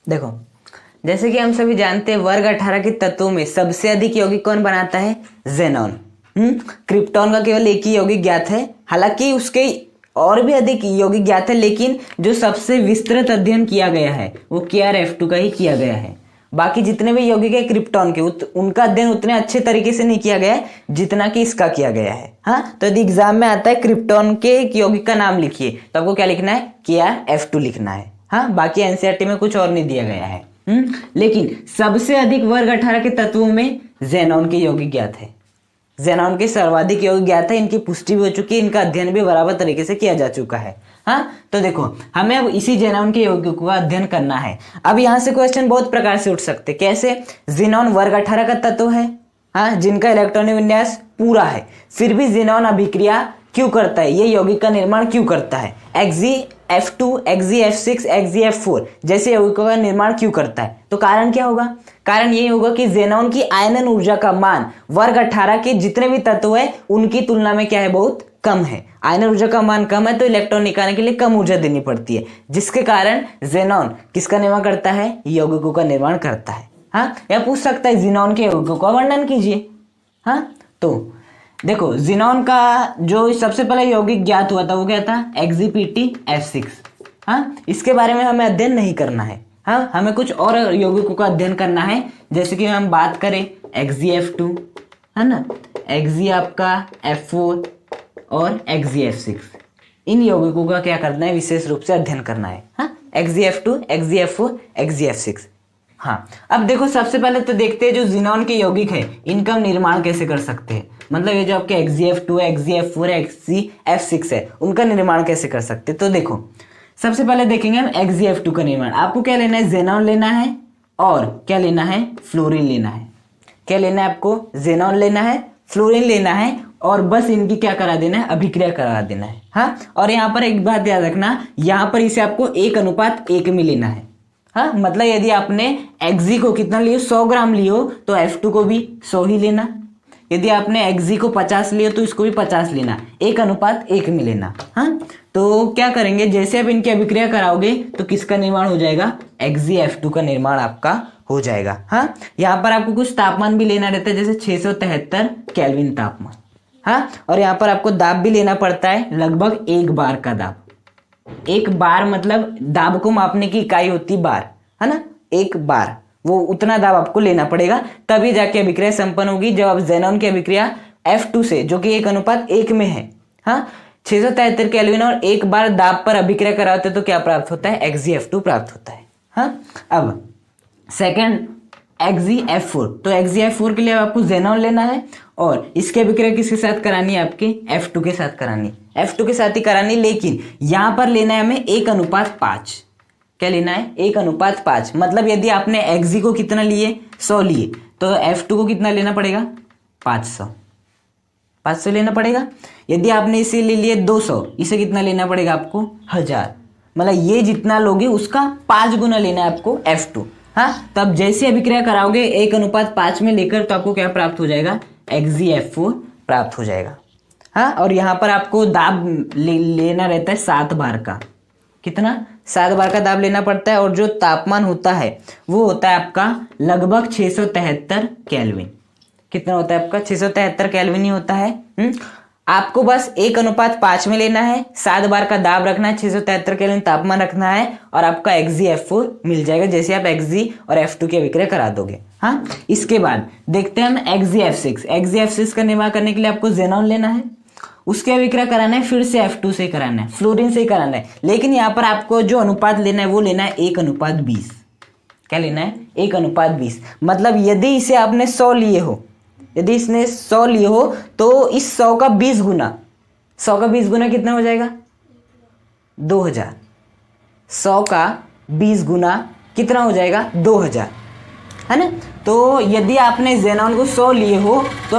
देखो, जैसे कि हम सभी जानते हैं वर्ग 18 के तत्वों में सबसे अधिक यौगिक कौन बनाता है? ज़ेनॉन। क्रिप्टॉन का केवल एक ही यौगिक ज्ञात है, हालांकि उसके और भी अधिक यौगिक ज्ञात है, लेकिन जो सबसे विस्तृत अध्ययन किया गया है वो KrF2 का ही किया गया है। बाकी जितने भी यौगिक है क्रिप्टॉन के उनका अध्ययन उतने अच्छे तरीके से नहीं किया गया है जितना कि इसका किया गया है। हाँ, तो यदि एग्जाम में आता है क्रिप्टॉन के एक यौगिक का नाम लिखिए तो आपको क्या लिखना है? KrF2 लिखना है। हाँ, बाकी एनसीईआरटी में कुछ और नहीं दिया गया है। लेकिन सबसे अधिक वर्ग 18 के तत्वों में ज़ेनॉन के यौगिक ज्ञात है। ज़ेनॉन के सर्वाधिक यौगिक ज्ञात है, इनकी पुष्टि भी हो चुकी है, इनका अध्ययन भी बराबर तरीके से किया जा चुका है। हाँ, तो देखो हमें अब इसी ज़ेनॉन के यौगिकों का अध्ययन करना है। अब यहाँ से क्वेश्चन बहुत प्रकार से उठ सकते, कैसे? ज़ेनॉन वर्ग 18 का तत्व है, हाँ, जिनका इलेक्ट्रॉनिक विन्यास पूरा है, फिर भी ज़ेनॉन अभिक्रिया क्यों करता है? ये यौगिक का निर्माण क्यों करता है? Xzf2, Xzf6, Xzf4 जैसे यौगिकों का निर्माण क्यों करता है? तो कारण क्या होगा? कारण ये होगा कि ज़ेनॉन की आयनन ऊर्जा का मान वर्ग 18 के जितने भी तत्व है उनकी तुलना में क्या है? बहुत कम है। आयनन ऊर्जा का मान कम है तो इलेक्ट्रॉन निकालने के लिए कम ऊर्जा देनी पड़ती है, जिसके कारण ज़ेनॉन किसका निर्माण करता है? यौगिकों का निर्माण करता है। हाँ, या पूछ सकता है ज़ेनॉन के यौगिकों का वर्णन कीजिए। हाँ, तो देखो ज़ेनॉन का जो सबसे पहले यौगिक ज्ञात हुआ था वो क्या था? XzPtF6। हाँ, इसके बारे में हमें अध्ययन नहीं करना है। हाँ, हमें कुछ और यौगिकों का अध्ययन करना है, जैसे कि हम बात करें Xzf2, है ना, Xz आपका F4 और Xzf6। इन यौगिकों का क्या करना है? विशेष रूप से अध्ययन करना है। हाँ, Xzf2, Xzf4, Xzf6। हाँ, अब देखो सबसे पहले तो देखते हैं जो ज़ेनॉन के यौगिक है इनका निर्माण कैसे कर सकते हैं। मतलब ये जो आपके Xzf2, Xzf4, Xzf6 है उनका निर्माण कैसे कर सकते हैं। तो देखो सबसे पहले देखेंगे हम Xzf2 का निर्माण। आपको क्या लेना है? ज़ेनॉन लेना है और क्या लेना है? फ्लोरीन लेना है। क्या लेना है आपको? ज़ेनॉन लेना है, फ्लोरीन लेना है और बस इनकी क्या करा देना है? अभिक्रिया करा देना है। हाँ, और यहाँ पर एक बात याद रखना, यहाँ पर इसे आपको 1:1 में लेना है। हाँ, मतलब यदि आपने Xz को कितना लियो? 100 ग्राम लियो तो F2 को भी 100 ही लेना। यदि आपने Xz को 50 लियो तो इसको भी 50 लेना, 1:1 में लेना। हाँ, तो क्या करेंगे? जैसे आप इनकी अभिक्रिया कराओगे तो किसका निर्माण हो जाएगा? XzF2 का निर्माण आपका हो जाएगा। हाँ, यहाँ पर आपको कुछ तापमान भी लेना रहता है, जैसे 673 केल्विन तापमान। हाँ, और यहाँ पर आपको दाब भी लेना पड़ता है, लगभग 1 बार का दाब। 1 बार मतलब दाब को मापने की इकाई होती बार, है ना, 1 बार, वो उतना दाब आपको लेना पड़ेगा, तभी जाके अभिक्रिया संपन्न होगी। जब आप ज़ेनॉन की अभिक्रिया F2 से, जो कि 1:1 में है, हाँ, 673 केल्विन और 1 बार दाब पर अभिक्रिया कराते तो क्या प्राप्त होता है? Xzf2 प्राप्त होता है। हाँ, अब सेकंड Xzf4, तो Xzf4 के लिए आपको ज़ेनॉन लेना है और इसकी अभिक्रिया किसके साथ करानी है? आपके F2 के साथ करानी, F2 के साथ ही करानी, लेकिन यहाँ पर लेना है हमें 1:5। क्या लेना है? 1:5। मतलब यदि आपने Xz को कितना लिए? 100 लिए, तो F2 को कितना लेना पड़ेगा? 500 लेना पड़ेगा। यदि आपने इसे ले लिए 200, इसे कितना लेना पड़ेगा आपको? 1000। मतलब ये जितना लोगे उसका 5 गुना लेना है आपको F2। हाँ, तब जैसे अभिक्रिया कराओगे 1:5 में लेकर तो आपको क्या प्राप्त हो जाएगा? Xzf4 प्राप्त हो जाएगा। हाँ, और यहाँ पर आपको दाब लेना रहता है 7 बार का। कितना? 7 बार का दाब लेना पड़ता है और जो तापमान होता है वो होता है आपका लगभग 673 केल्विन। कितना होता है आपका? 673 केल्विन ही होता है। आपको बस 1:5 में लेना है, 7 बार का दाब रखना है, 673 केल्विन तापमान रखना है और आपका Xzf4 मिल जाएगा, जैसे आप Xz और F2 की अभिक्रिया करा दोगे। हाँ, इसके बाद देखते हैं हम Xzf6। Xzf6 का निर्माण करने के लिए आपको ज़ेनॉन लेना है, उसके अभिक्रिया कराना है, फिर से F2 से कराना है, फ्लोरीन से कराना है, लेकिन यहाँ पर आपको जो अनुपात लेना है वो लेना है 1:20। क्या लेना है? 1:20। मतलब यदि इसे आपने 100 लिए हो, यदि इसने 100 लिए हो तो इस 100 का 20 गुना, 100 का 20 गुना कितना हो जाएगा? 2000। 100 का 20 गुना कितना हो जाएगा? 2000, है ना। तो यदि आपने ज़ेनॉन को 100 लिए हो तो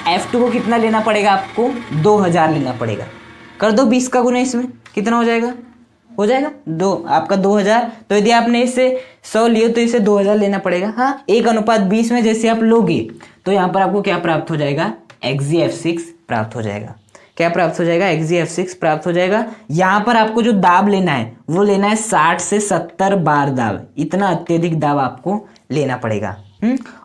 F2 को कितना लेना पड़ेगा? आपको 2000 लेना पड़ेगा। कर दो 20 का गुना, इसमें कितना हो जाएगा? हो जाएगा 2, आपका 2000। तो यदि आपने इसे 100 लिए तो इसे 2000 लेना पड़ेगा। हाँ, 1:20 में जैसे आप लोगे तो यहाँ पर आपको क्या प्राप्त हो जाएगा? Xzf6 प्राप्त हो जाएगा। क्या प्राप्त हो जाएगा, Xgf6 प्राप्त हो जाएगा। यहाँ पर आपको जो दाब लेना है वो लेना है 60 से 70 बार दाब, इतना अत्यधिक दाब आपको लेना पड़ेगा।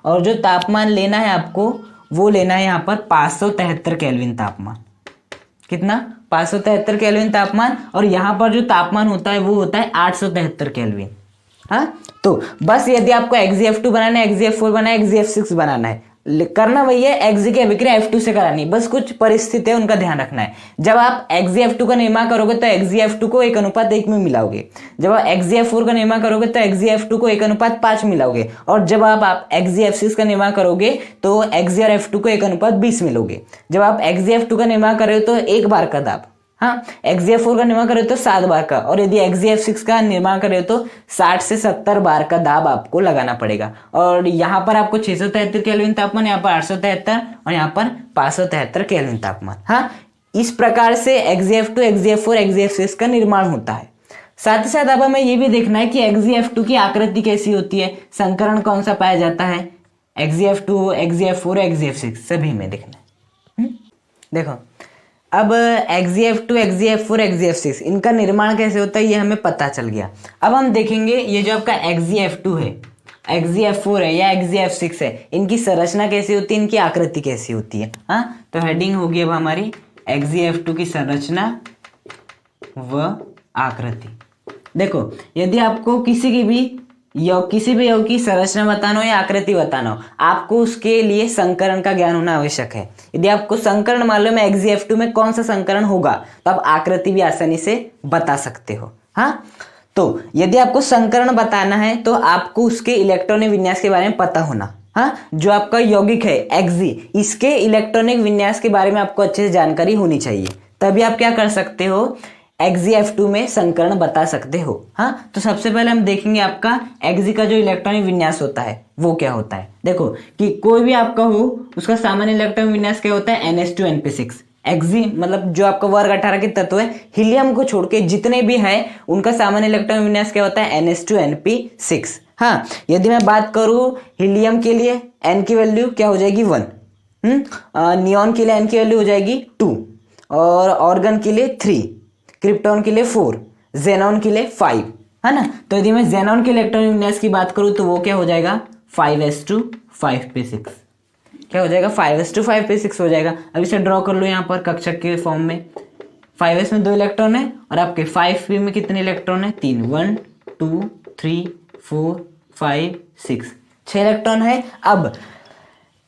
और जो तापमान लेना है आपको वो लेना है यहाँ पर 573 केल्विन तापमान। कितना, 573 केल्विन तापमान। और यहाँ पर जो तापमान होता है वो होता है 873 केल्विन। हाँ, तो बस यदि आपको Xgf2 बनाना है, Xgf4 बनाना है, Xgf6 बनाना है, करना वही है, Xg की अभिक्रिया F2 से करानी, बस कुछ परिस्थिति है उनका ध्यान रखना है। जब आप Xgf2 का निर्माण करोगे तो Xgf2 को 1:1 में मिलाओगे, जब आप Xgf4 का निर्माण करोगे तो Xgf2 को 1:5 मिलाओगे, और जब आप Xgf6 का निर्माण करोगे तो Xg और F2 को 1:20 मिलोगे। जब आप Xgf2 का निर्माण कर रहे हो तो 1 बार का दाब, हाँ, Xgf4 का निर्माण कर रहे हो तो 7 बार का, और यदि Xgf6 का निर्माण कर रहे हो तो 60 से 70 बार का दाब आपको लगाना पड़ेगा। और यहाँ पर आपको 673 केल्विन तापमान, यहाँ पर 873 और यहाँ पर 573 केल्विन तापमान। हाँ, इस प्रकार से Xgf2, Xgf4, Xgf6 का निर्माण होता है। साथ ही साथ अब हमें ये भी देखना है कि Xgf2 की आकृति कैसी होती है, संकरण कौन सा पाया जाता है, Xgf2, Xgf4, Xgf6 सभी में देखना है। देखो अब Xgf2, Xgf4, Xgf6 इनका निर्माण कैसे होता है ये हमें पता चल गया। अब हम देखेंगे ये जो आपका Xgf2 है, Xgf4 है या Xgf6 है, इनकी संरचना कैसी होती है, इनकी आकृति कैसी होती है। हाँ, तो हेडिंग होगी अब हमारी Xgf2 की संरचना व आकृति। देखो यदि आपको किसी भी योग की संरचना बताना हो या आकृति बताना हो, आपको उसके लिए संकरण का ज्ञान होना आवश्यक है। यदि आपको संकरण मालूम है Xgf2 में कौन सा संकरण होगा तो आप आकृति भी आसानी से बता सकते हो। हाँ, तो यदि आपको संकरण बताना है तो आपको उसके इलेक्ट्रॉनिक विन्यास के बारे में पता होना। हाँ, जो आपका यौगिक है Xg, इसके इलेक्ट्रॉनिक विन्यास के बारे में आपको अच्छे से जानकारी होनी चाहिए, तभी आप क्या कर सकते हो, Xgf2 में संकरण बता सकते हो। हाँ, तो सबसे पहले हम देखेंगे आपका Xg का जो इलेक्ट्रॉनिक विन्यास होता है वो क्या होता है। देखो कि कोई भी आपका हो उसका सामान्य इलेक्ट्रॉनिक विन्यास क्या होता है, NH2 NP6। Xg मतलब जो आपका वर्ग 18 के तत्व है, हीलियम को छोड़ के जितने भी हैं उनका सामान्य इलेक्ट्रॉनिक विन्यास क्या होता है, NH2 NP6। हाँ, यदि मैं बात करूं हीलियम के लिए N की वैल्यू क्या हो जाएगी 1, नियॉन के लिए N की वैल्यू हो जाएगी 2, और ऑर्गन के लिए 3, क्रिप्टॉन के लिए 4, जेनॉन के लिए 5, है ना। तो यदि मैं जेनॉन के इलेक्ट्रॉनिक विन्यास की बात करूं तो वो क्या हो जाएगा, 5s2 5p6। क्या हो जाएगा, 5s2 5p6 हो जाएगा। अब इसे ड्रॉ कर लो यहाँ पर कक्षक के फॉर्म में। 5s में 2 इलेक्ट्रॉन है और आपके 5p में कितने इलेक्ट्रॉन है, 3, 1 2 3 4 5 6, 6 इलेक्ट्रॉन है। अब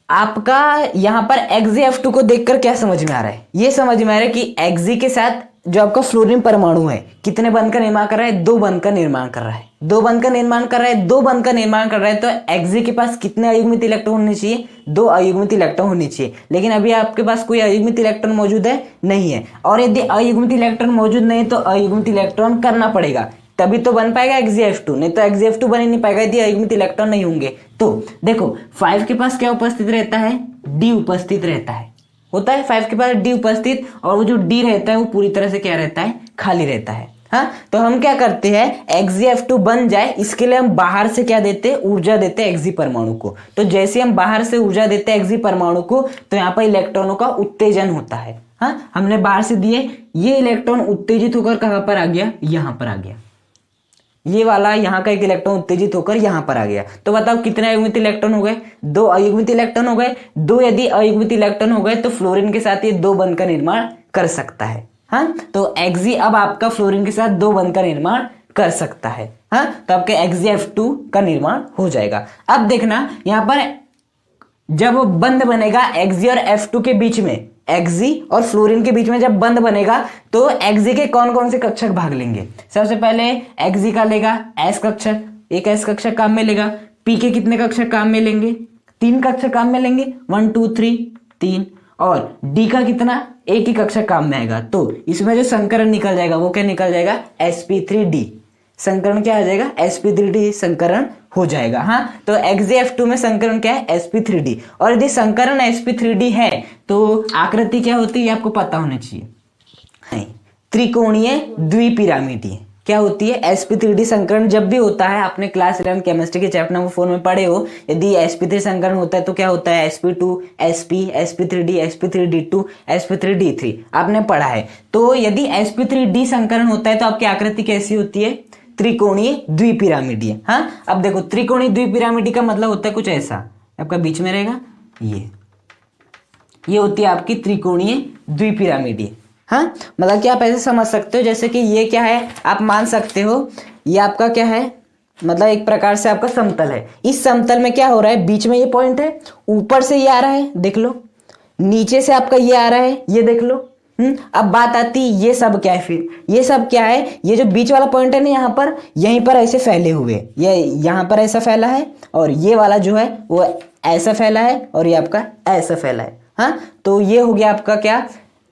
आपका यहाँ पर Xgf2 को देखकर क्या समझ में आ रहा है, ये समझ में आ रहा है कि Xg के साथ जो आपका फ्लोरीन परमाणु है कितने बंध का निर्माण कर रहा है, 2 बंध का निर्माण कर रहा है, 2 बंध का निर्माण कर रहा है, 2 बंध का निर्माण कर रहा है। तो Xg के पास कितने अयुग्मित इलेक्ट्रॉन होने चाहिए, 2 अयुग्मित इलेक्ट्रॉन होने चाहिए। लेकिन अभी आपके पास कोई अयुग्मित इलेक्ट्रॉन मौजूद है नहीं है, और यदि अयुग्मित इलेक्ट्रॉन मौजूद नहीं तो अयुग्मित इलेक्ट्रॉन करना पड़ेगा, तभी तो बन पाएगा Xgf2, नहीं तो Xgf2 बन ही नहीं पाएगा यदि अयुग्मित इलेक्ट्रॉन नहीं होंगे। तो देखो 5 के पास क्या उपस्थित रहता है, D उपस्थित रहता है, होता है 5 के पास D उपस्थित, और वो जो D रहता है वो पूरी तरह से क्या रहता है, खाली रहता है। हाँ, तो हम क्या करते हैं, Xgf2 बन जाए इसके लिए हम बाहर से क्या देते हैं, ऊर्जा देते हैं Xg परमाणु को। तो जैसे हम बाहर से ऊर्जा देते हैं Xg परमाणु को तो यहाँ पर इलेक्ट्रॉनों का उत्तेजन होता है। हाँ, हमने बाहर से दिए, ये इलेक्ट्रॉन उत्तेजित होकर कहाँ पर आ गया, यहाँ पर आ गया, ये वाला यहाँ का एक इलेक्ट्रॉन उत्तेजित होकर यहाँ पर आ गया। तो बताओ कितने अयुग्मित इलेक्ट्रॉन हो गए, 2 अयुग्मित इलेक्ट्रॉन हो गए। 2 यदि अयुग्मित इलेक्ट्रॉन हो गए तो फ्लोरीन के साथ ये 2 बंध का निर्माण कर सकता है। हाँ, तो Xg अब आपका फ्लोरीन के साथ 2 बंध का निर्माण कर सकता है। हाँ, तो आपके Xgf2 का निर्माण हो जाएगा। अब देखना यहाँ पर जब बंध बनेगा Xg और F2 के बीच में, Xg और फ्लोरीन के बीच में जब बंध बनेगा तो Xg के कौन कौन से कक्षक भाग लेंगे। सबसे पहले Xg का लेगा S कक्षक, एक S कक्षक काम में लेगा। P के कितने कक्षक काम में लेंगे, 3 कक्षक काम में लेंगे, 1 2 3 3, और D का कितना, एक ही कक्षक काम में आएगा। तो इसमें जो संकरण निकल जाएगा वो क्या निकल जाएगा, sp3d। संकरण क्या आ जाएगा, sp3d संकरण हो जाएगा। हाँ, तो Xgf2 में संकरण क्या है, sp3d। और यदि संकरण sp3d है तो आकृति क्या होती है ये आपको पता होना चाहिए, नहीं, त्रिकोणीय द्विपिरामिडीय। क्या होती है sp3d संकरण जब भी होता है, आपने क्लास 11 केमिस्ट्री के चैप्टर नंबर 4 में पढ़े हो, यदि sp3 संकरण होता है तो क्या होता है sp2 sp sp3d sp3d2 sp3d3 आपने पढ़ा है। तो यदि sp3d संकरण होता है तो आपकी आकृति कैसी होती है, त्रिकोणीय द्विपिरामिडीय। हाँ, अब देखो त्रिकोणीय द्विपिरामिडी का मतलब होता है कुछ ऐसा, आपका बीच में रहेगा ये होती है आपकी त्रिकोणीय द्विपिरामिडीय। हाँ, मतलब कि आप ऐसे समझ सकते हो जैसे कि ये क्या है, आप मान सकते हो ये आपका क्या है, मतलब एक प्रकार से आपका समतल है। इस समतल में क्या हो रहा है, बीच में ये पॉइंट है, ऊपर से ये आ रहा है देख लो, नीचे से आपका ये आ रहा है ये देख लो। अब बात आती है ये सब क्या है, फिर ये सब क्या है, ये जो बीच वाला पॉइंट है ना यहाँ पर, यहीं पर ऐसे फैले हुए, ये यहाँ पर ऐसा फैला है और ये वाला जो है वो ऐसा फैला है और ये आपका ऐसा फैला है। हाँ, तो ये हो गया आपका क्या,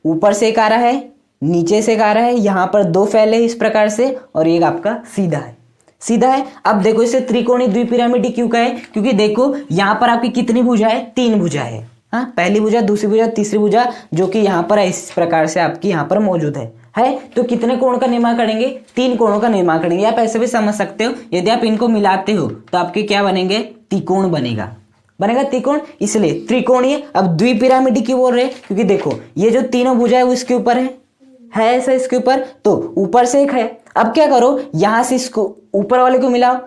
ऊपर से एक आ रहा है, नीचे से एक आ रहा है, यहाँ पर दो फैले इस प्रकार से और एक आपका सीधा है, सीधा है। अब देखो इसे त्रिकोणीय द्विपिरामिडी क्यों कहे, क्योंकि देखो यहाँ पर आपकी कितनी भुजा है, 3 भुजा है। हाँ, पहली भुजा, दूसरी भुजा, तीसरी भुजा, जो कि यहाँ पर इस प्रकार से आपकी यहाँ पर मौजूद है। तो कितने कोण का निर्माण करेंगे, 3 कोणों का निर्माण करेंगे। आप ऐसे भी समझ सकते हो, यदि आप इनको मिलाते हो तो आपके क्या बनेंगे, त्रिकोण बनेगा त्रिकोण, इसलिए त्रिकोणीय। अब द्विपिरामिडी क्यों बोल रहे हैं, क्योंकि देखो ये जो तीनों भुजा है वो इसके ऊपर है ऐसा इसके ऊपर, तो ऊपर से एक है। अब क्या करो, यहां से इसको ऊपर वाले को मिलाओ,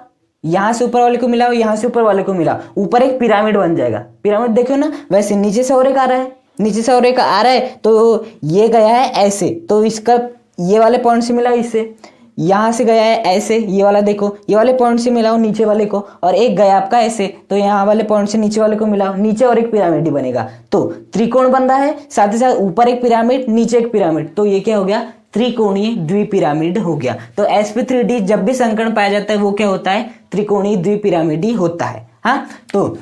यहां से ऊपर वाले को मिलाओ, यहां से ऊपर वाले को मिलाओ, ऊपर एक पिरामिड बन जाएगा। पिरामिड देखो ना, वैसे नीचे से और एक आ रहा है, नीचे से और एक आ रहा है, तो ये गया है ऐसे, तो इसका ये वाले पॉइंट से मिलाओ इससे, यहां से गया है ऐसे, ये वाला देखो, ये वाले पॉइंट से मिलाओ नीचे वाले को, और एक गया आपका ऐसे, तो यहाँ वाले पॉइंट से नीचे वाले को मिलाओ, नीचे और एक पिरामिड ही बनेगा। तो त्रिकोण बन रहा है, साथ ही साथ ऊपर एक पिरामिड नीचे एक पिरामिड, तो ये क्या हो गया, त्रिकोणीय द्विपिरामिड हो गया। तो sp3d जब भी संकरण पाया जाता है वो क्या होता है, त्रिकोणीय द्विपिरामिडी होता है। हाँ, तो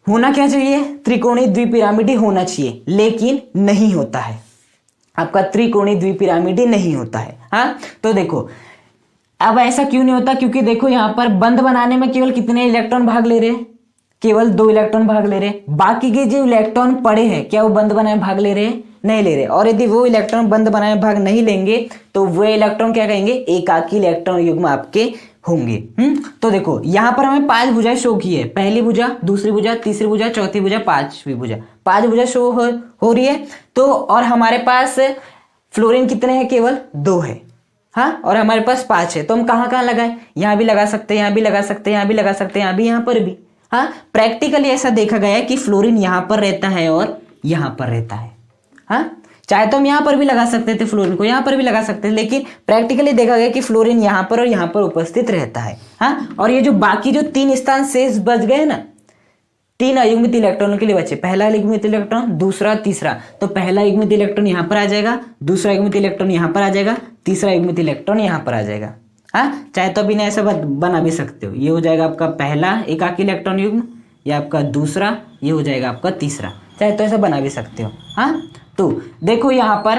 होना क्या चाहिए, त्रिकोणीय द्विपिरामिडी होना चाहिए, लेकिन नहीं होता है, आपका त्रिकोणीय द्विपिरामिडी नहीं होता है। हाँ, तो देखो अब ऐसा क्यों नहीं होता, क्योंकि देखो यहाँ पर बंध बनाने में केवल कितने इलेक्ट्रॉन भाग ले रहे हैं, केवल 2 इलेक्ट्रॉन भाग ले रहे हैं। बाकी के जो इलेक्ट्रॉन पड़े हैं क्या वो बंध बनाने में भाग ले रहे हैं, नहीं ले रहे। और यदि वो इलेक्ट्रॉन बंध बनाने में भाग नहीं लेंगे तो वो इलेक्ट्रॉन क्या कहेंगे, एकाकी इलेक्ट्रॉन युग्म आपके होंगे। तो देखो यहाँ पर हमें 5 भुजाएं शो की है, पहली भुजा, दूसरी भुजा, तीसरी भुजा, चौथी भुजा, पांचवी भुजा, 5 भुजा शो हो रही है। तो और हमारे पास फ्लोरीन कितने हैं, केवल 2 है। हाँ, और हमारे पास 5 है, तो हम कहाँ कहाँ लगाए, यहाँ भी लगा सकते हैं, यहाँ भी लगा सकते हैं, यहाँ भी लगा सकते हैं, यहाँ भी, यहाँ पर भी। हाँ, प्रैक्टिकली ऐसा देखा गया है कि फ्लोरीन यहाँ पर रहता है और यहाँ पर रहता है। हाँ, चाहे तो हम यहाँ पर भी लगा सकते थे, फ्लोरीन को यहाँ पर भी लगा सकते थे, लेकिन प्रैक्टिकली देखा गया कि फ्लोरीन यहाँ पर और यहाँ पर उपस्थित रहता है। हाँ, और ये जो बाकी जो 3 स्थान शेष बच गए ना, 3 अयुग्मित इलेक्ट्रॉनों के लिए बचे, पहला युग्मित इलेक्ट्रॉन, दूसरा, तीसरा, तो पहला युग्मित इलेक्ट्रॉन यहाँ पर आ जाएगा, दूसरा युग्मित इलेक्ट्रॉन यहाँ पर आ जाएगा, तीसरा युग्मित इलेक्ट्रॉन यहाँ पर आ जाएगा। हाँ, चाहे तो अभी ना ऐसा बना भी सकते हो, ये हो जाएगा आपका पहला एकाकी इलेक्ट्रॉन युग्म, या आपका दूसरा, ये हो जाएगा आपका तीसरा, चाहे तो ऐसा बना भी सकते हो। हाँ, तो देखो यहाँ पर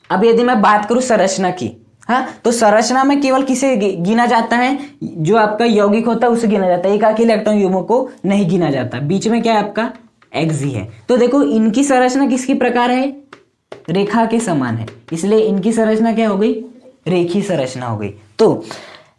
अब यदि मैं बात करूं संरचना की, हाँ, तो संरचना में केवल किसे गिना जाता है, जो आपका यौगिक होता है उसे गिना जाता है, एकाकी इलेक्ट्रॉन युग्मों को नहीं गिना जाता। बीच में क्या है आपका एक्सी है, तो देखो इनकी संरचना किसकी प्रकार है, रेखा के समान है, इसलिए इनकी संरचना क्या हो गई, रेखीय संरचना हो गई। तो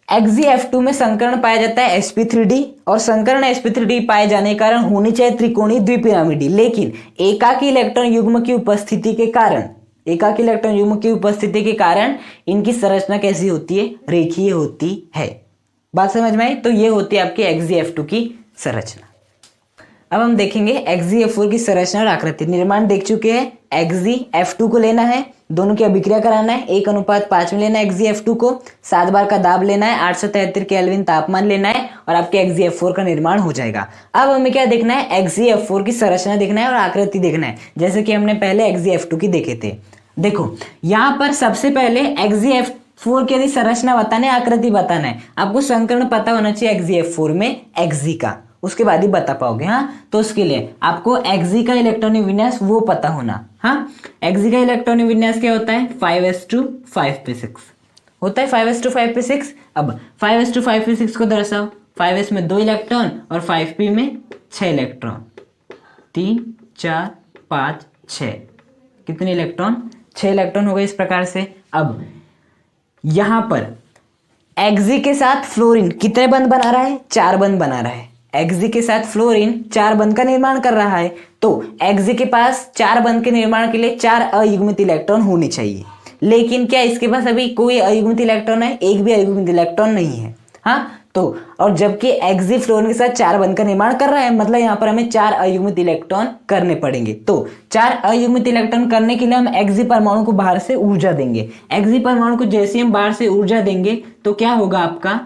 XeF2 में संकरण पाया जाता है sp3d, और संकरण sp3d पाए जाने के कारण होनी चाहिए त्रिकोणीय द्विपिरामिडी, लेकिन एकाकी इलेक्ट्रॉन युग्म की उपस्थिति के कारण, एकाकी इलेक्ट्रॉन युग्म की उपस्थिति के कारण इनकी संरचना कैसी होती है, रेखीय होती है। बात समझ में आई, तो ये होती है आपकी XeF2 की संरचना। अब हम देखेंगे XeF4 की संरचना और आकृति। निर्माण देख चुके हैं, XeF2 को लेना है, दोनों की अभिक्रिया कराना है, 1:5 में लेना है XeF2 को, 7 बार का दाब लेना है, 873 केल्विन तापमान लेना है, और आपके XeF4 का निर्माण हो जाएगा। अब हमें क्या देखना है, XeF4 की संरचना देखना है और आकृति देखना है, जैसे कि हमने पहले XeF2 की देखे थे। देखो यहाँ पर सबसे पहले XeF4 की यदि संरचना बताना है, आकृति बताना है, आपको संकरण पता होना चाहिए XeF4 में Xe का, उसके बाद ही बता पाओगे। हाँ, तो उसके लिए आपको Xe का इलेक्ट्रॉनिक विन्यास वो पता होना। हाँ, Xe का इलेक्ट्रॉनिक विन्यास क्या होता है, 5s2 5p6 होता है, 5s2 5p6। अब 5s2 5p6 को दर्शाओ, 5s में 2 इलेक्ट्रॉन और 5p में 6 इलेक्ट्रॉन, 3 4 5 6, कितने इलेक्ट्रॉन, 6 इलेक्ट्रॉन हो गए इस प्रकार से। अब यहां पर Hg के साथ फ्लोरीन कितने बंध बना रहा है? 4 बंध बना रहा है। Hg के साथ फ्लोरीन 4 बंध का निर्माण कर रहा है, तो Hg के पास 4 बंध के निर्माण के लिए 4 अयुग्मित इलेक्ट्रॉन होने चाहिए। लेकिन क्या इसके पास अभी कोई अयुग्मित इलेक्ट्रॉन है? एक भी अयुग्मित इलेक्ट्रॉन नहीं है। हाँ, तो और जबकि Hg फ्लोरीन के साथ 4 बंध का निर्माण कर रहा है, मतलब यहाँ पर हमें 4 अयुग्मित इलेक्ट्रॉन करने पड़ेंगे। तो 4 अयुग्मित इलेक्ट्रॉन करने के लिए हम Hg परमाणु को बाहर से ऊर्जा देंगे। Hg परमाणु को जैसे हम बाहर से ऊर्जा देंगे तो क्या होगा? आपका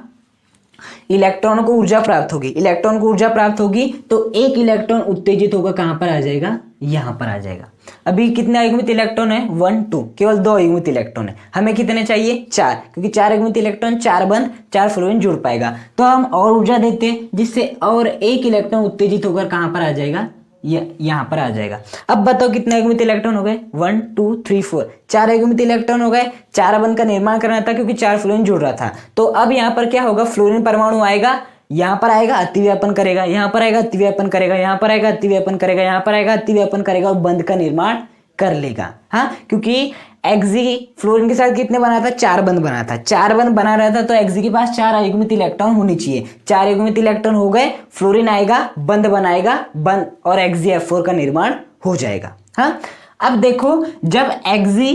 इलेक्ट्रॉन को ऊर्जा प्राप्त होगी। इलेक्ट्रॉन को ऊर्जा प्राप्त होगी तो एक इलेक्ट्रॉन उत्तेजित होकर कहां पर आ जाएगा? यहां पर आ जाएगा। अभी कितने अयुग्मित इलेक्ट्रॉन है? 1 2, केवल 2 अयुग्मित इलेक्ट्रॉन है। हमें कितने चाहिए? 4, क्योंकि 4 अयुग्मित इलेक्ट्रॉन 4 बंध 4 फ्लोरीन जुड़ पाएगा। तो हम और ऊर्जा देते हैं जिससे और एक इलेक्ट्रॉन उत्तेजित होकर कहां पर आ जाएगा? यहां पर आ जाएगा। अब बताओ कितने अयुग्मित इलेक्ट्रॉन हो गए? 1 2 3 4, 4 अयुग्मित इलेक्ट्रॉन हो गए। 4 बंध का निर्माण करना था क्योंकि 4 फ्लोरीन जुड़ रहा था। तो अब यहाँ पर क्या होगा? फ्लोरीन परमाणु आएगा, यहाँ पर आएगा, अतिव्यापन करेगा, यहाँ पर आएगा, अतिव्यापन करेगा, यहाँ पर आएगा, अतिव्यापन करेगा, यहाँ पर आएगा, अतिव्यापन करेगा और बंध का निर्माण कर लेगा। हाँ, क्योंकि Hg फ्लोरीन के साथ कितने बना था? 4 बंध बना था। 4 बंध बना रहा था तो Hg के पास 4 अयुग्मित इलेक्ट्रॉन होने चाहिए। 4 अयुग्मित इलेक्ट्रॉन हो गए, फ्लोरीन आएगा, बंध बनाएगा, बंध और HgF4 का निर्माण हो जाएगा। हाँ, अब देखो जब Hg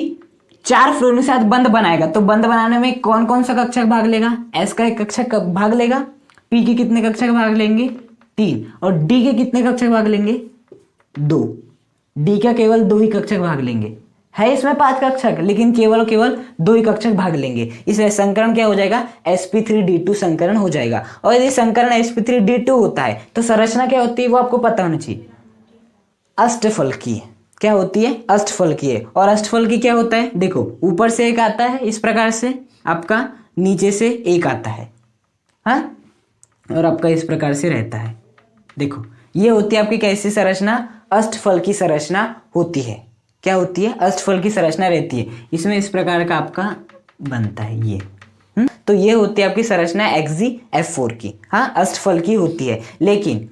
4 फ्लोरीन के साथ बंध बनाएगा तो बंध बनाने में कौन कौन सा कक्षक भाग लेगा? S का एक कक्षक भाग लेगा, P के कितने कक्षक भाग लेंगे? 3, और D के कितने कक्षक भाग लेंगे? 2। D का केवल 2 ही कक्षक भाग लेंगे। है इसमें 5 कक्षक, लेकिन केवल 2 ही कक्षक भाग लेंगे। इसलिए संकरण क्या हो जाएगा? sp3d2 संकरण हो जाएगा। और यदि संकरण sp3d2 होता है तो संरचना क्या होती है वो आपको पता होना चाहिए। अष्टफलकीय। क्या होती है? अष्टफलकीय। और अष्टफलकीय क्या होता है? देखो ऊपर से एक आता है इस प्रकार से, आपका नीचे से एक आता है, हाँ, और आपका इस प्रकार से रहता है। देखो ये होती है आपकी कैसी संरचना? अष्टफलकीय संरचना होती है। क्या होती है? अष्टफलकीय संरचना रहती है। इसमें इस प्रकार का आपका बनता है ये। तो ये होती है आपकी संरचना HgF4 की। हाँ, अष्टफलकीय होती है, लेकिन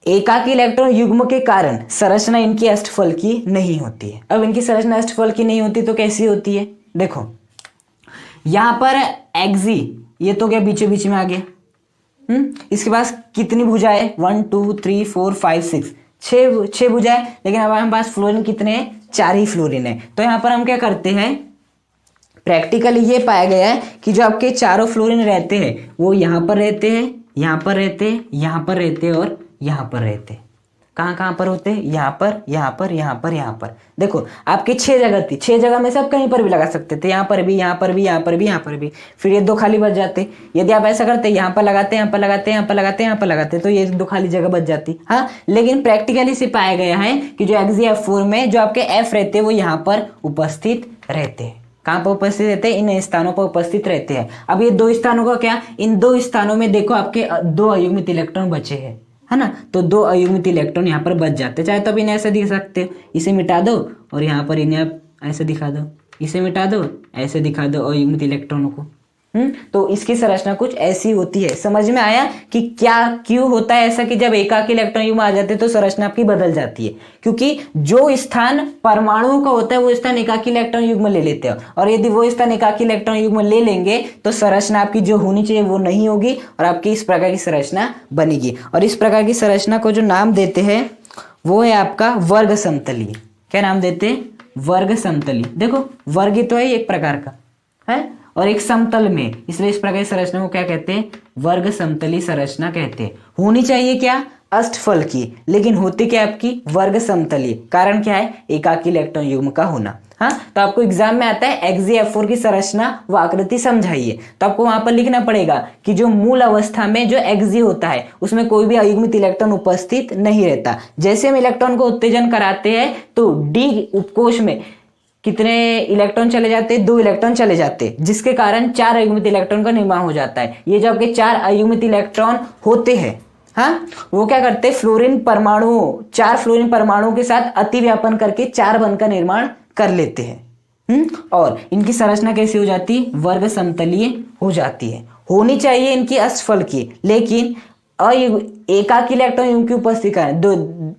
एकाकी इलेक्ट्रॉन युग्म के कारण संरचना इनकी अष्टफलकीय नहीं होती है। अब इनकी संरचना अष्टफलकीय नहीं होती तो कैसी होती है? देखो यहां पर Hg ये तो क्या बीचों बीच में आ गया। इसके पास कितनी भुजाएं? 1 2 3 4 5 6, 6 भुजाएं। लेकिन अब हमारे पास फ्लोरीन कितने हैं? 4 ही फ्लोरीन है। तो यहाँ पर हम क्या करते हैं? प्रैक्टिकली ये पाया गया है कि जो आपके चारों फ्लोरीन रहते हैं वो यहाँ पर रहते हैं, यहाँ पर रहते हैं, यहाँ पर रहते हैं और यहाँ पर रहते हैं। कहाँ पर होते हैं? यहाँ पर, यहाँ पर, यहाँ पर, यहाँ पर। देखो आपकी 6 जगह थी, 6 जगह में से आप कहीं पर भी लगा सकते थे। यहाँ पर भी, यहाँ पर भी, यहाँ पर भी, यहाँ पर भी। फिर ये 2 खाली बच जाते। यदि आप ऐसा करते यहाँ पर लगाते, यहाँ पर लगाते, यहाँ पर लगाते, यहाँ पर लगाते, तो ये 2 खाली जगह बच जाती। हाँ, लेकिन प्रैक्टिकली से पाया गया है कि जो HgF4 में जो आपके F रहते हैं वो यहाँ पर उपस्थित रहते हैं। कहाँ पर उपस्थित रहते हैं? इन स्थानों पर उपस्थित रहते हैं। अब ये 2 स्थानों का क्या? इन 2 स्थानों में देखो आपके 2 अयुग्मित इलेक्ट्रॉन बचे हैं, है ना? तो 2 अयुग्मित इलेक्ट्रॉन यहाँ पर बच जाते। चाहे तो अब इन्हें ऐसे दिख सकते हो, इसे मिटा दो और यहाँ पर इन्हें आप ऐसे दिखा दो, इसे मिटा दो, ऐसे दिखा दो अयुग्मित इलेक्ट्रॉनों को। तो इसकी संरचना कुछ ऐसी होती है। समझ में आया कि क्या क्यों होता है ऐसा कि जब एकाकी इलेक्ट्रॉन युग्म आ जाते हैं तो संरचना आपकी बदल जाती है? क्योंकि जो स्थान परमाणुओं का होता है वो स्थान एकाकी इलेक्ट्रॉन युग्म ले लेते हैं, और यदि वो स्थान एकाकी इलेक्ट्रॉन युग्म ले लेंगे तो संरचना आपकी जो होनी चाहिए वो नहीं होगी और आपकी इस प्रकार की संरचना बनेगी। और इस प्रकार की संरचना को जो नाम देते हैं वो है आपका वर्ग समतलीय। क्या नाम देते हैं? वर्ग समतलीय। देखो वर्ग तो है एक प्रकार का, है, और एक समतल में, इसलिए इस प्रकार की संरचना को क्या कहते हैं? वर्ग समतलीय संरचना कहते हैं। होनी चाहिए क्या? अष्टफलकीय, लेकिन होती क्या आपकी? वर्ग समतलीय। कारण क्या है? एकाकी इलेक्ट्रॉन युग्म का होना। हाँ, तो आपको एग्जाम में आता है HgF4 की संरचना व आकृति समझाइए, तो आपको वहां पर लिखना पड़ेगा कि जो मूल अवस्था में जो Hg होता है उसमें कोई भी अयुग्मित इलेक्ट्रॉन उपस्थित नहीं रहता। जैसे हम इलेक्ट्रॉन को उत्तेजन कराते हैं तो D उपकोष में कितने इलेक्ट्रॉन चले जाते हैं? 2 इलेक्ट्रॉन चले जाते हैं, जिसके कारण 4 अयुग्मित इलेक्ट्रॉन का निर्माण हो जाता है। ये जो आपके 4 अयुग्मित इलेक्ट्रॉन होते हैं, हाँ, वो क्या करते हैं? फ्लोरीन परमाणु, 4 फ्लोरीन परमाणुओं के साथ अतिव्यापन करके 4 बंध का निर्माण कर लेते हैं। और इनकी संरचना कैसी हो जाती है? वर्ग समतलीय हो जाती है। होनी चाहिए इनकी अष्टफलकीय, लेकिन एकाकी इलेक्ट्रॉन युग्म की उपस्थिति का है।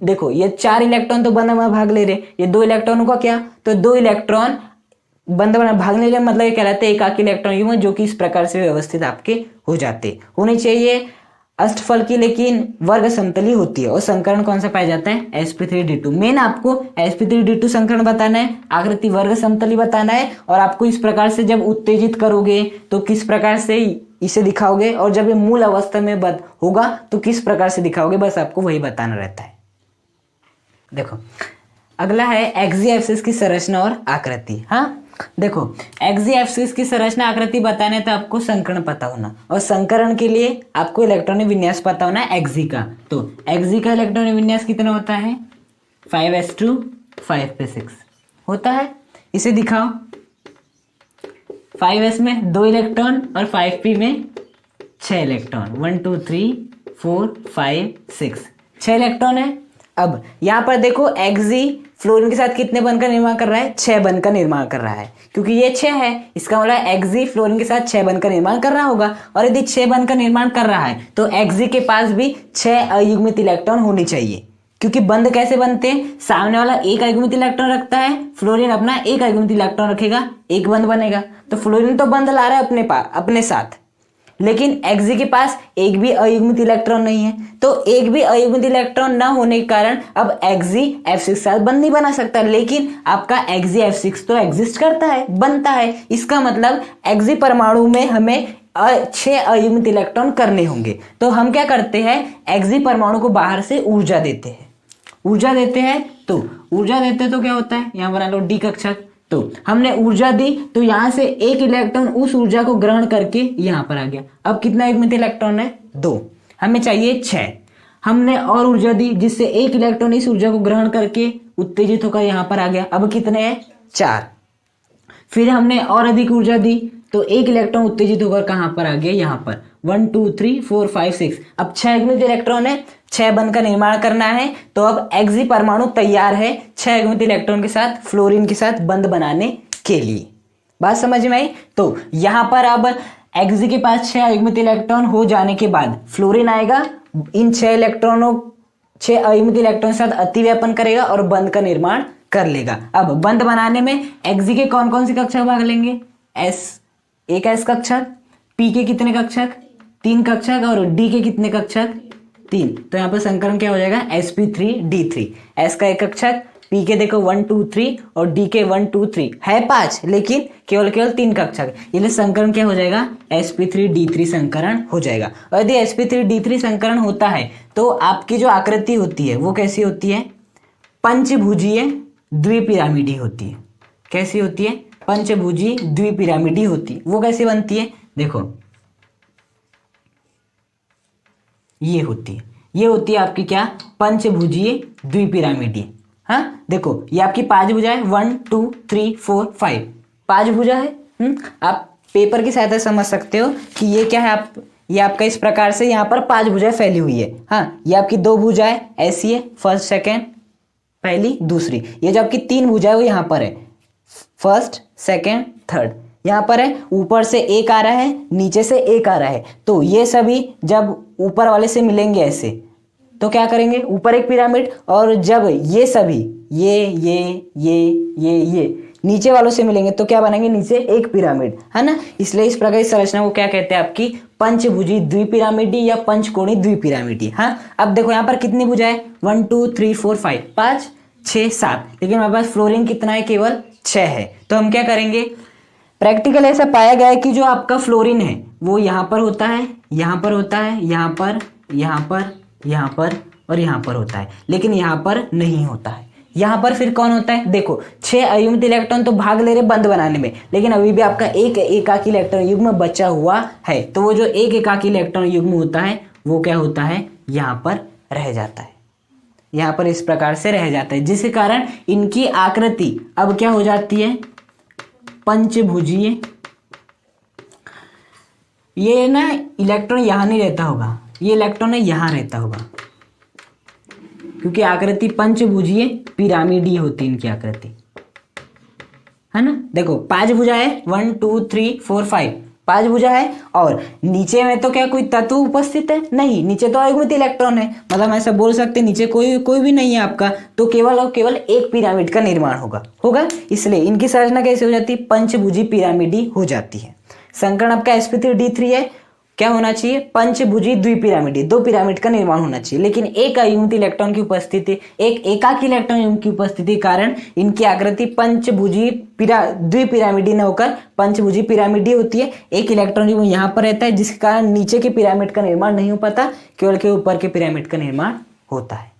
देखो ये 4 इलेक्ट्रॉन तो बंध में भाग ले रहे, ये 2 इलेक्ट्रॉनों का क्या? तो 2 इलेक्ट्रॉन बंद बना भागने के मतलब ये कहलाते हैं एकाकी इलेक्ट्रॉन युग्म जो कि इस प्रकार से व्यवस्थित आपके हो जाते होने चाहिए अष्टफल की, लेकिन वर्ग समतली होती है। और संकरण कौन सा पाया जाता है? sp3d2। मेन आपको sp3d2 संकरण बताना है, आकृति वर्ग समतली बताना है, और आपको इस प्रकार से जब उत्तेजित करोगे तो किस प्रकार से इसे दिखाओगे, और जब ये मूल अवस्था में होगा तो किस प्रकार से दिखाओगे, बस आपको वही बताना रहता है। देखो अगला है एक्सियल एक्सिस की संरचना और आकृति। हाँ देखो एक्सियल एक्सिस की संरचना आकृति बताने तो आपको संकरण पता होना, और संकरण के लिए आपको इलेक्ट्रॉनिक विन्यास पता होना एक्सी का। तो एक्सी का इलेक्ट्रॉनिक विन्यास कितना होता है? 5s2 5p6 होता है। इसे दिखाओ। 5s में 2 इलेक्ट्रॉन और 5p में 6 इलेक्ट्रॉन। 1 2 3 4 5 6 6 इलेक्ट्रॉन है। अब यहाँ पर देखो एक्सी फ्लोरीन के साथ कितने बंध का निर्माण कर रहा है? 6 बंध का निर्माण कर रहा है, क्योंकि ये 6 है, इसका मतलब एक्सी फ्लोरीन के साथ 6 बंध का निर्माण कर रहा होगा। और यदि 6 बंध का निर्माण कर रहा है तो एक्सी के पास भी 6 अयुग्मित इलेक्ट्रॉन होनी चाहिए, क्योंकि बंध कैसे बनते हैं? सामने वाला एक अयुग्मित इलेक्ट्रॉन रखता है, फ्लोरीन अपना एक अयुग्मित इलेक्ट्रॉन रखेगा, एक बंध बनेगा। तो फ्लोरीन तो बंध ला रहा है अपने साथ, लेकिन एक्सी के पास एक भी अयुग्मित इलेक्ट्रॉन नहीं है। तो एक भी अयुग्मित इलेक्ट्रॉन ना होने के कारण अब एक्सी F6 के साथ बंध नहीं बना सकता, लेकिन आपका एक्सी F6 तो एग्जिस्ट करता है, बनता है। इसका मतलब एक्सी परमाणु में हमें 6 अयुग्मित इलेक्ट्रॉन करने होंगे। तो हम क्या करते हैं? एक्सी परमाणु को बाहर से ऊर्जा देते हैं। ऊर्जा देते हैं तो क्या होता है? यहाँ बना लो डी कक्षक। तो हमने ऊर्जा दी तो यहां से एक इलेक्ट्रॉन उस ऊर्जा को ग्रहण करके यहां पर आ गया। अब कितना अयुग्मित इलेक्ट्रॉन है? 2। हमें चाहिए 6। हमने और ऊर्जा दी जिससे एक इलेक्ट्रॉन इस ऊर्जा को ग्रहण करके उत्तेजित होकर यहां पर आ गया। अब कितने हैं? 4। फिर हमने और अधिक ऊर्जा दी तो एक इलेक्ट्रॉन उत्तेजित होकर कहां पर आ गया? यहां पर 1 2 3 4 5 6। अब 6 अयुग्मित इलेक्ट्रॉन है, 6 बंध का निर्माण करना है। तो अब एक्सी परमाणु तैयार है 6 अयुग्मित इलेक्ट्रॉन के साथ फ्लोरीन के साथ बंध बनाने के लिए। बात समझ में आई? तो यहां पर अब एक्सी के पास 6 अयुग्मित इलेक्ट्रॉन हो जाने के बाद फ्लोरीन आएगा, इन 6 अयुग्मित इलेक्ट्रॉन के साथ अतिव्यापन करेगा और बंध का निर्माण कर लेगा। अब बंध बनाने में एक्सी के कौन कौन से कक्षक भाग लेंगे? एक एस कक्षक, पी के कितने कक्षक? 3 कक्षक, और डी के कितने कक्षक? 3। तो यहाँ पर संकरण क्या हो जाएगा? sp3d3। एस का 1 कक्षक, पी के देखो 1 2 3 और डी के 1 2 3 है 5, लेकिन केवल 3 कक्षक। इसलिए संकरण क्या हो जाएगा? sp3d3 संकरण हो जाएगा। और यदि sp3d3 संकरण होता है तो आपकी जो आकृति होती है वो कैसी होती है? पंचभुजीय द्विपिरामिडी होती है। कैसी होती है? पंचभुजी द्विपिरामिडी होती है। वो कैसे बनती है? देखो ये होती है आपकी क्या? पंचभुजीय द्विपिरामिडी। हाँ देखो ये आपकी 5 भुजा है, 1 2 3 4 5 5 भुजा है। आप पेपर की सहायता से समझ सकते हो कि ये क्या है। ये आपका इस प्रकार से यहाँ पर 5 भुजाएं फैली हुई है। हाँ ये आपकी 2 भुजाएं ऐसी है, फर्स्ट सेकेंड, पहली दूसरी। ये जो आपकी 3 भुजाएं वो यहाँ पर है, फर्स्ट सेकेंड थर्ड। यहाँ पर है ऊपर से एक आ रहा है, नीचे से एक आ रहा है। तो ये सभी जब ऊपर वाले से मिलेंगे ऐसे तो क्या करेंगे? ऊपर एक पिरामिड। और जब ये सभी ये नीचे वालों से मिलेंगे तो क्या बनेंगे? नीचे एक पिरामिड, है ना। इसलिए इस प्रकार की संरचना को क्या कहते हैं? आपकी पंचभुजी द्विपिरामिडी या पंचकोणीय द्विपिरामिडी। हाँ अब देखो यहाँ पर कितनी भुजाएं? 1 2 3 4 5 5 6 7, लेकिन हमारे पास फ्लोरीन कितना है? केवल 6 है। तो हम क्या करेंगे? प्रैक्टिकल ऐसा पाया गया है कि जो आपका फ्लोरीन है वो यहाँ पर होता है, यहाँ पर होता है, यहाँ पर, यहाँ पर, यहाँ पर और यहाँ पर होता है, लेकिन यहाँ पर नहीं होता है। यहाँ पर फिर कौन होता है? देखो 6 अयुग्मित इलेक्ट्रॉन तो भाग ले रहे बंध बनाने में, लेकिन अभी भी आपका एक एकाकी इलेक्ट्रॉन युग्म बचा हुआ है। तो वो जो एक एकाकी इलेक्ट्रॉन युग्म होता है वो क्या होता है? यहाँ पर रह जाता है। यहाँ पर इस प्रकार से रह जाता है, जिसके कारण इनकी आकृति अब क्या हो जाती है? पंचभुजीय। ये ना इलेक्ट्रॉन यहां नहीं रहता होगा, ये इलेक्ट्रॉन है यहां रहता होगा, क्योंकि आकृति पंचभुजीय पिरामिडी होती है इनकी आकृति, है ना। देखो 5 भुजा है, 1 2 3 4 5, पांच भुजा है, और नीचे में तो क्या कोई तत्व उपस्थित है? नहीं, नीचे तो अयुग्मित इलेक्ट्रॉन है, मतलब ऐसा बोल सकते हैं नीचे कोई भी नहीं है आपका, तो केवल और केवल एक पिरामिड का निर्माण होगा। इसलिए इनकी संरचना कैसे हो जाती है? पंचभुजी पिरामिडी हो जाती है। संकरण आपका sp3d3 है, क्या होना चाहिए? पंचभुजी द्विपिरामिडी, दो पिरामिड का निर्माण होना चाहिए। लेकिन एक अयुग्मित इलेक्ट्रॉन की उपस्थिति, एक एकाकी इलेक्ट्रॉन की उपस्थिति कारण इनकी आकृति पंचभुजी द्विपिरामिडी न होकर पंचभुजी पिरामिडी होती है। एक इलेक्ट्रॉन जो यहाँ पर रहता है, जिसके कारण नीचे के पिरामिड का निर्माण नहीं हो पाता, केवल के ऊपर के पिरामिड का निर्माण होता है।